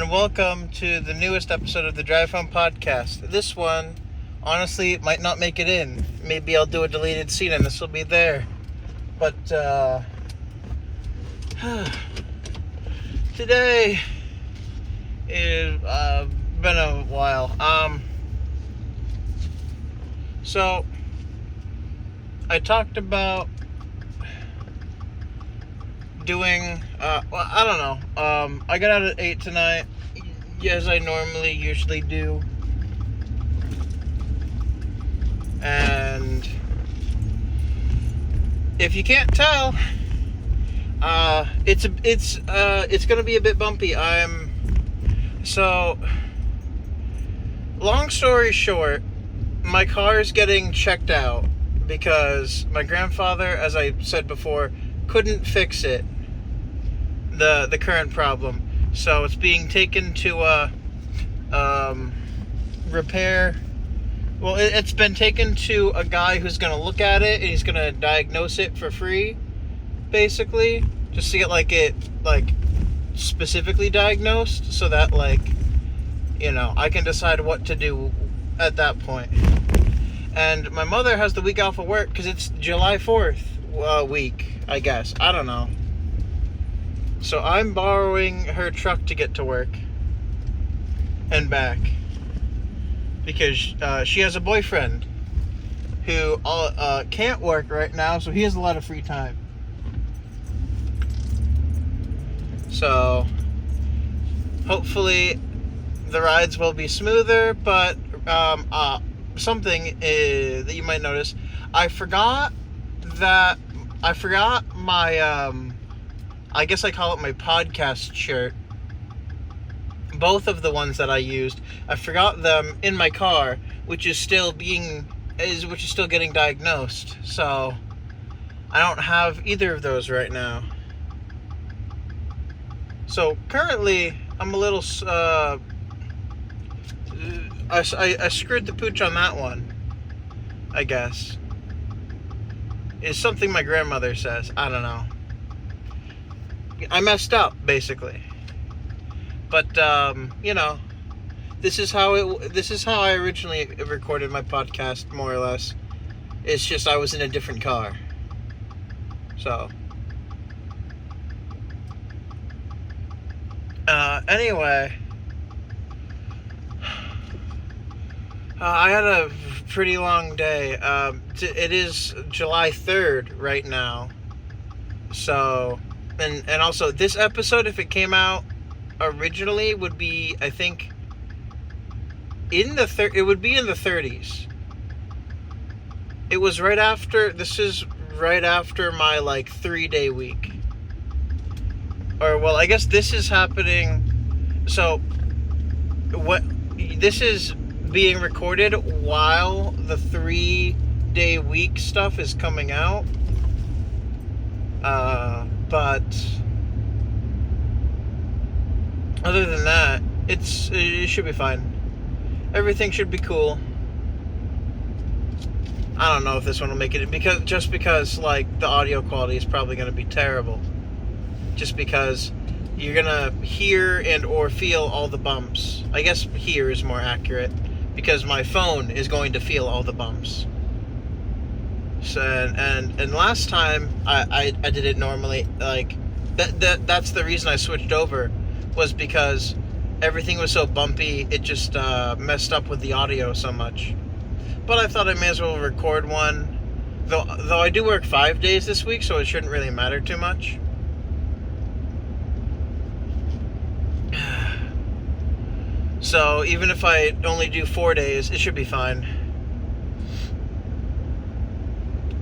and welcome to the newest episode of the Drive Home Podcast. This one, honestly, might not make it in. Maybe I'll do a deleted scene and this will be there. But, today is, been a while. So, I talked about doing, I don't know, I got out at 8 tonight, as I usually do, and if you can't tell, it's gonna be a bit bumpy. Long story short, my car is getting checked out because my grandfather, as I said before, couldn't fix it. The current problem, so it's being taken to repair. Well, it's been taken to a guy who's going to look at it and he's going to diagnose it for free, basically, just to get specifically diagnosed, so that I can decide what to do at that point. And my mother has the week off of work because it's July 4th week, I guess. I don't know. So I'm borrowing her truck to get to work and back because she has a boyfriend who can't work right now, so he has a lot of free time. So hopefully the rides will be smoother, but something that you might notice, I forgot my I guess I call it my podcast shirt. Both of the ones that I used, I forgot them in my car, which is still getting diagnosed. So I don't have either of those right now. So currently, I'm a little. I screwed the pooch on that one, I guess. It's something my grandmother says. I don't know. I messed up, basically. But this is how I originally recorded my podcast, more or less. It's just I was in a different car. So anyway, I had a pretty long day. It is July 3rd right now. So, and also this episode, if it came out originally, would be, I think, it would be in the 30s. It was this is right after my 3-day week. Or, well, I guess this is happening, so this is being recorded while the 3-day week stuff is coming out. But other than that, it should be fine. Everything should be cool. I don't know if this one will make it, because the audio quality is probably going to be terrible. Just because you're going to hear and or feel all the bumps. I guess hear is more accurate, because my phone is going to feel all the bumps. So, and last time I did it normally, that's the reason I switched over, was because everything was so bumpy, it just messed up with the audio so much. But I thought I may as well record one, though I do work 5 days this week, so it shouldn't really matter too much. So even if I only do 4 days, it should be fine.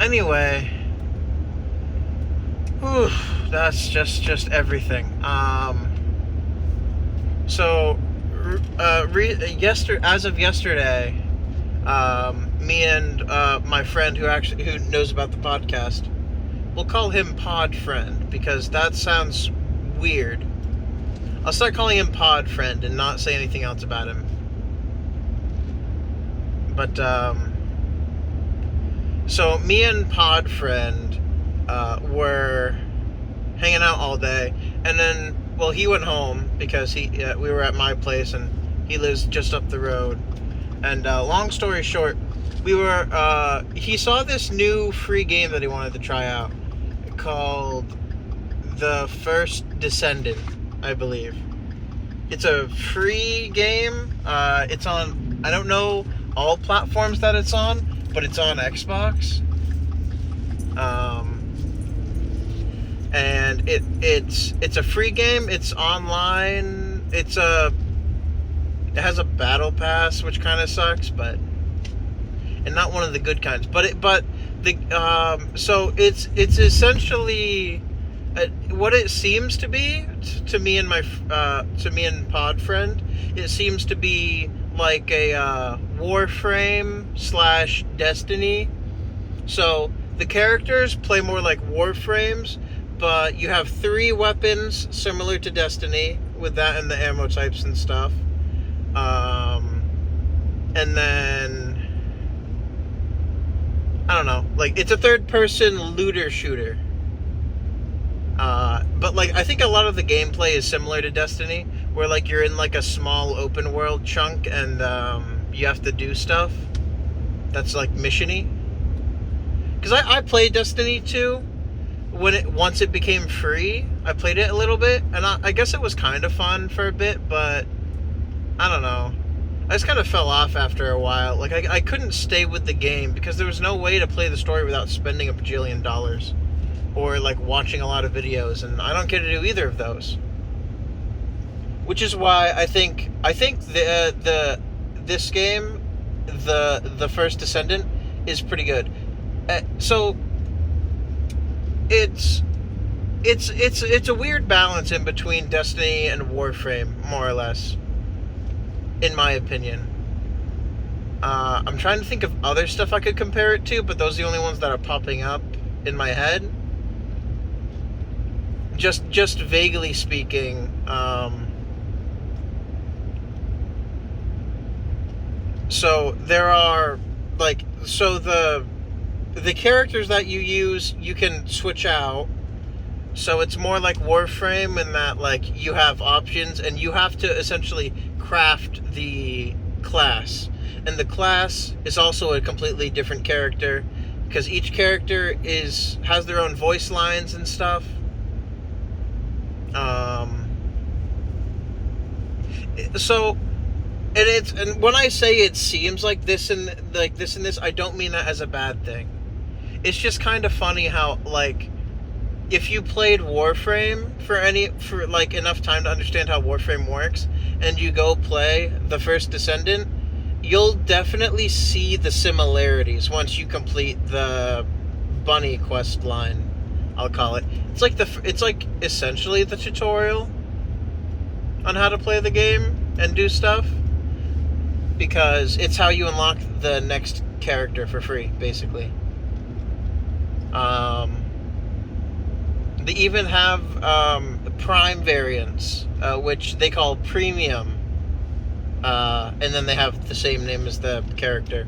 Anyway, that's just everything. So as of yesterday, me and my friend who knows about the podcast, we'll call him Pod Friend because that sounds weird. I'll start calling him Pod Friend and not say anything else about him. But so me and Pod Friend were hanging out all day, and then well, he went home because we were at my place and he lives just up the road. And long story short, he saw this new free game that he wanted to try out called The First Descendant, I believe. It's a free game. It's on, I don't know all platforms that it's on, but it's on Xbox. And it's a free game. It's online. It has a battle pass, which kind of sucks, and not one of the good kinds. So it's essentially what it seems to be to me and Pod Friend. It seems to be like a Warframe / Destiny. So the characters play more like Warframes, but you have 3 weapons similar to Destiny with that and the ammo types and stuff. And then I don't know, like it's a third-person looter shooter. But like I think a lot of the gameplay is similar to Destiny, where like you're in like a small open world chunk and you have to do stuff that's like missiony. Because I played Destiny 2 once it became free. I played it a little bit, and I guess it was kind of fun for a bit, but I don't know. I just kind of fell off after a while. Like, I couldn't stay with the game because there was no way to play the story without spending $1 bajillion or, like, watching a lot of videos, and I don't get to do either of those. Which is why I think this game, the First Descendant, is pretty good. So it's a weird balance in between Destiny and Warframe, more or less, in my opinion. I'm trying to think of other stuff I could compare it to, but those are the only ones that are popping up in my head. Just vaguely speaking, so there are the characters that you use, you can switch out. So it's more like Warframe in that, like, you have options and you have to essentially craft the class. And the class is also a completely different character because each character has their own voice lines and stuff. And when I say it seems like this and this, I don't mean that as a bad thing. It's just kind of funny how, like, if you played Warframe for like enough time to understand how Warframe works, and you go play The First Descendant, you'll definitely see the similarities once you complete the bunny quest line, I'll call it. It's like essentially the tutorial on how to play the game and do stuff, because it's how you unlock the next character for free, basically. They even have Prime variants, which they call Premium, and then they have the same name as the character,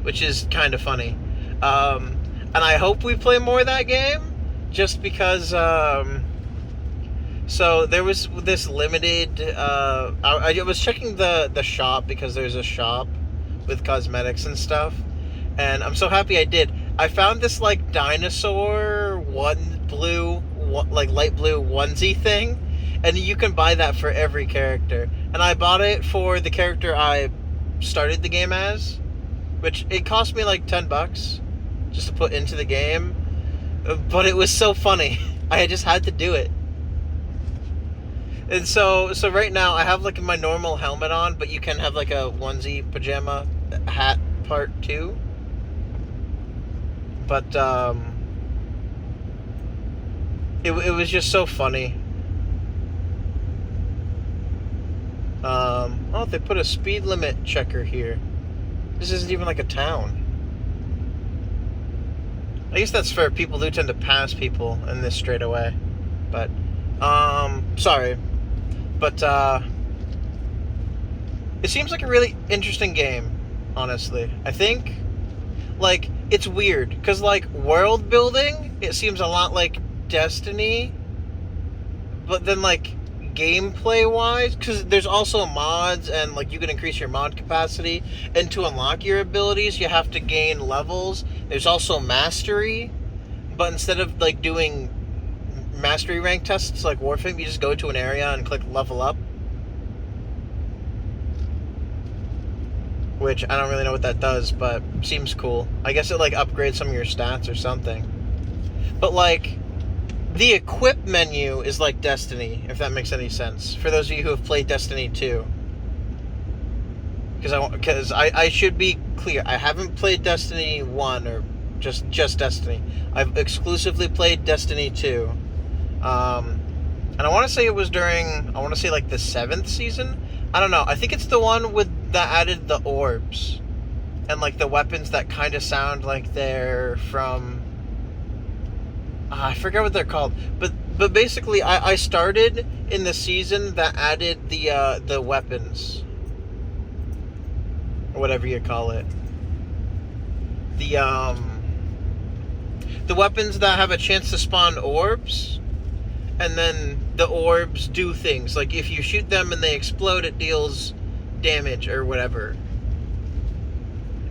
which is kind of funny. And I hope we play more of that game, just because. So there was this limited. I was checking the shop because there's a shop with cosmetics and stuff, and I'm so happy I did. I found this like dinosaur light blue onesie thing, and you can buy that for every character. And I bought it for the character I started the game as, which it cost me like $10 just to put into the game. But it was so funny. I just had to do it. And so right now I have like my normal helmet on, but you can have like a onesie pajama hat part too. But it was just so funny. Oh, they put a speed limit checker here. This isn't even like a town. I guess that's for people who tend to pass people in this straight away. But sorry. But it seems like a really interesting game, honestly. I think, like, it's weird because, like, world building, it seems a lot like Destiny, but then, like, gameplay wise, because there's also mods and like you can increase your mod capacity, and to unlock your abilities you have to gain levels. There's also mastery, but instead of like doing mastery rank tests like Warframe, you just go to an area and click level up, which I don't really know what that does, but seems cool. I guess it like upgrades some of your stats or something. But like the equip menu is like Destiny, if that makes any sense, for those of you who have played Destiny 2. Because I should be clear, I haven't played Destiny 1 or just Destiny. I've exclusively played Destiny 2. And I want to say it was during, I want to say like the 7th season? I don't know. I think it's the one that added the orbs. And like the weapons that kind of sound like they're from... I forget what they're called. But basically, I started in the season that added the weapons. Or whatever you call it. The weapons that have a chance to spawn orbs. And then the orbs do things. Like if you shoot them and they explode, it deals damage or whatever.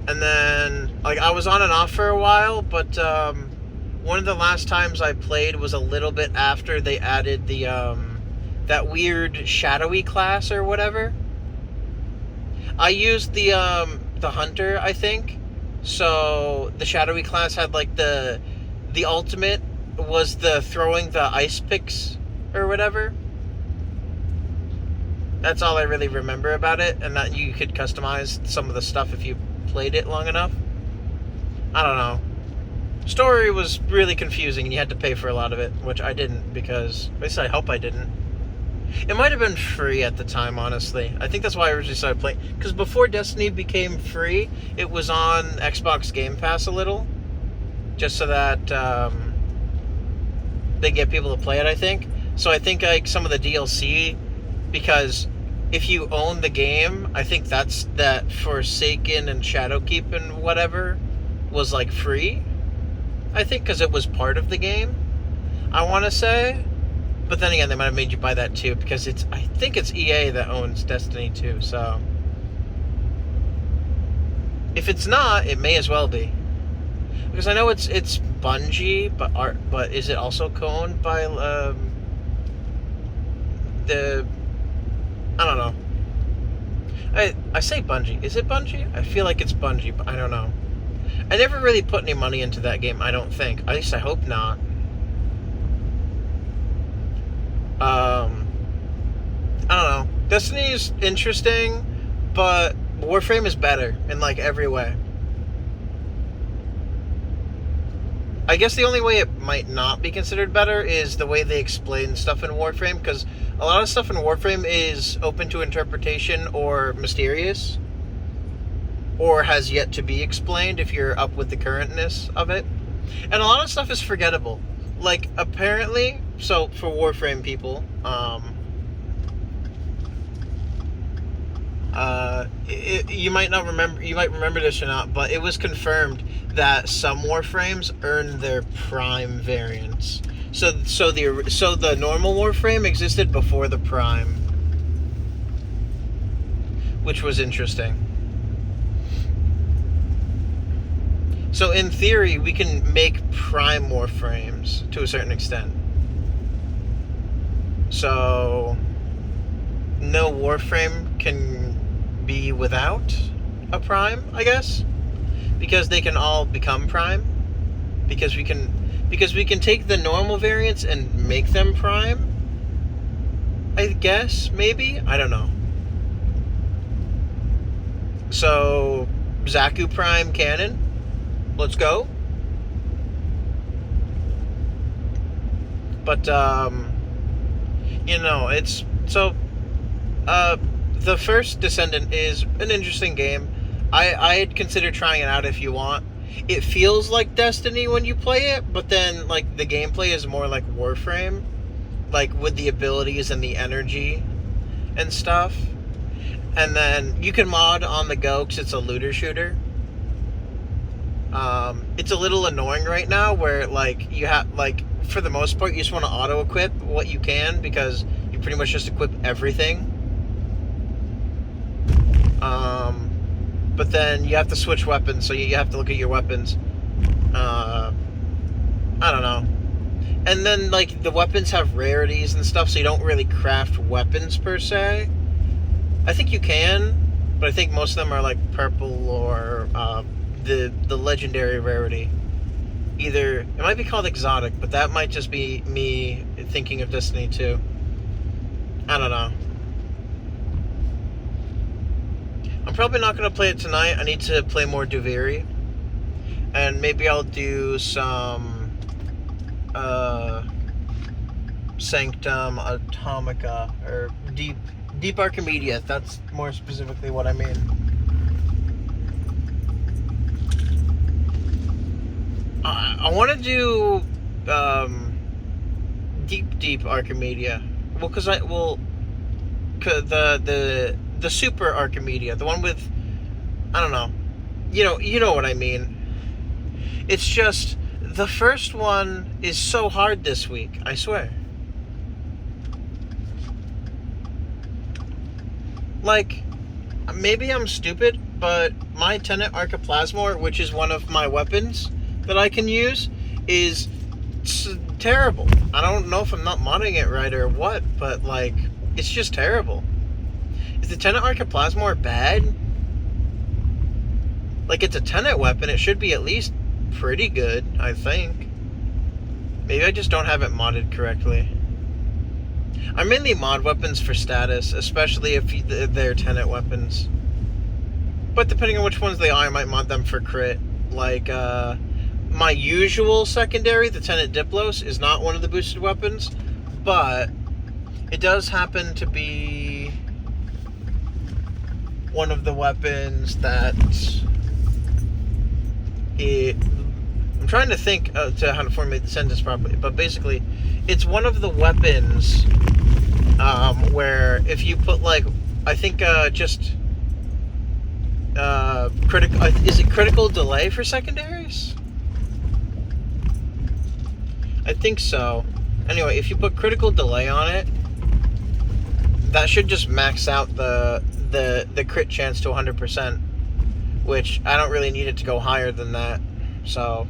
And then, like, I was on and off for a while, but one of the last times I played was a little bit after they added the that weird shadowy class or whatever. I used the hunter, I think. So the shadowy class had like the ultimate was the throwing the ice picks or whatever. That's all I really remember about it, and that you could customize some of the stuff if you played it long enough. I don't know. Story was really confusing, and you had to pay for a lot of it, which I didn't, because at least I hope I didn't. It might have been free at the time, honestly. I think that's why I originally started playing, because before Destiny became free, it was on Xbox Game Pass a little, just so that they get people to play it, I think. So I think like some of the DLC, because if you own the game, I think that's that Forsaken and Shadowkeep and whatever was like free. I think because it was part of the game, I want to say. But then again, they might have made you buy that too, because I think it's EA that owns Destiny 2, so if it's not, it may as well be. Because I know it's Bungie, but is it also co-owned by I don't know. I say Bungie. Is it Bungie? I feel like it's Bungie, but I don't know. I never really put any money into that game, I don't think. At least I hope not. I don't know. Destiny's interesting, but Warframe is better in like every way. I guess the only way it might not be considered better is the way they explain stuff in Warframe, because a lot of stuff in Warframe is open to interpretation or mysterious, or has yet to be explained if you're up with the currentness of it. And a lot of stuff is forgettable. Like, apparently, so for Warframe people, you might remember this or not, but it was confirmed that some Warframes earn their Prime variants. So the normal Warframe existed before the Prime, which was interesting. So in theory, we can make Prime Warframes to a certain extent. So no Warframe can be without a Prime, I guess, because they can all become Prime. Because we can take the normal variants and make them Prime. I guess, maybe, I don't know. So Zaku Prime canon. Let's go. But it's so the first Descendant is an interesting game. I'd consider trying it out if you want. It feels like Destiny when you play it, but then like the gameplay is more like Warframe, like with the abilities and the energy and stuff. And then you can mod on the go because it's a looter shooter. It's a little annoying right now where like you have like for the most part you just want to auto equip what you can because you pretty much just equip everything. But then you have to switch weapons, so you have to look at your weapons. I don't know. And then, like, the weapons have rarities and stuff, so you don't really craft weapons per se. I think you can, but I think most of them are, like, purple or the legendary rarity. Either, it might be called exotic, but that might just be me thinking of Destiny 2. I don't know. I'm probably not going to play it tonight. I need to play more Duviri. And maybe I'll do some Sanctum Atomica or Deep Archimedia. That's more specifically what I mean. I want to do Deep Archimedia. Well, because the Super Archimedia, the one with, I don't know, you know what I mean. It's just the first one is so hard this week, I swear. Like, maybe I'm stupid, but my Tenet Archiplasmor, which is one of my weapons that I can use, is terrible. I don't know if I'm not modding it right or what, but, like, it's just terrible. Is the Tenet Archiplasmor bad? Like, it's a Tenet weapon. It should be at least pretty good, I think. Maybe I just don't have it modded correctly. I mainly mod weapons for status, especially if they're Tenet weapons. But depending on which ones they are, I might mod them for crit. Like, my usual secondary, the Tenet Diplos, is not one of the boosted weapons, but it does happen to be one of the weapons that I'm trying to think to how to formulate the sentence properly, but basically, it's one of the weapons where if you put, like, I think just critical, is it critical delay for secondaries? I think so. Anyway, if you put critical delay on it, that should just max out the crit chance to 100%, which I don't really need it to go higher than that. So,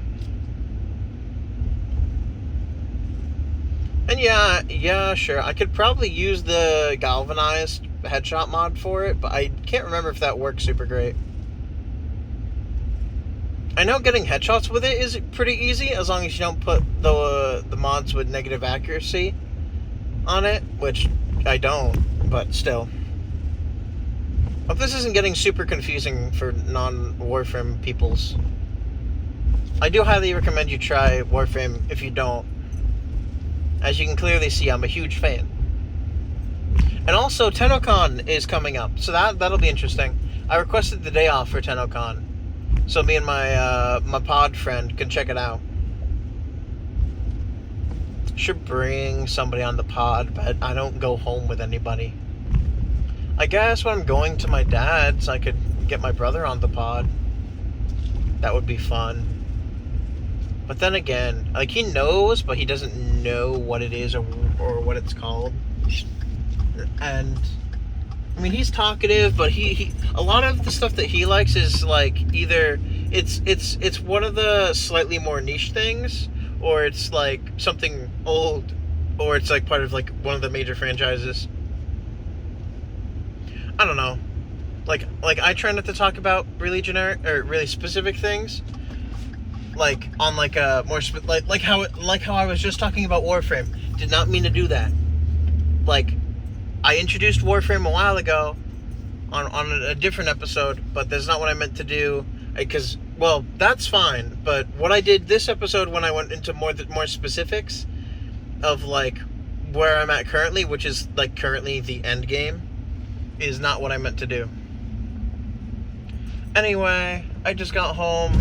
and yeah, sure, I could probably use the galvanized headshot mod for it, but I can't remember if that works super great. I know getting headshots with it is pretty easy, as long as you don't put the mods with negative accuracy on it, which I don't, but still. Hope this isn't getting super confusing for non-Warframe peoples. I do highly recommend you try Warframe if you don't. As you can clearly see, I'm a huge fan. And also, TennoCon is coming up, so that'll be interesting. I requested the day off for TennoCon, so me and my pod friend can check it out. Should bring somebody on the pod, but I don't go home with anybody. I guess when I'm going to my dad's, I could get my brother on the pod. That would be fun. But then again, like, he knows, but he doesn't know what it is or what it's called. And I mean, he's talkative, but he a lot of the stuff that he likes is, like, either it's one of the slightly more niche things, or it's like something old, or it's like part of, like, one of the major franchises. I don't know. Like I try not to talk about really generic or really specific things. Like on like a more like how I was just talking about Warframe. Did not mean to do that. Like, I introduced Warframe a while ago on a different episode, but that's not what I meant to do. Because, well, that's fine. But what I did this episode, when I went into more specifics of, like, where I'm at currently, which is, like, currently the end game, is not what I meant to do. Anyway, I just got home,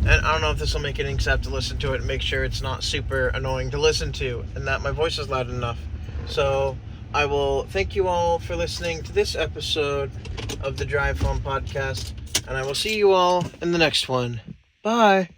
and I don't know if this will make it except to listen to it and make sure it's not super annoying to listen to, and that my voice is loud enough. So I will thank you all for listening to this episode of the Drive Home Podcast, and I will see you all in the next one. Bye!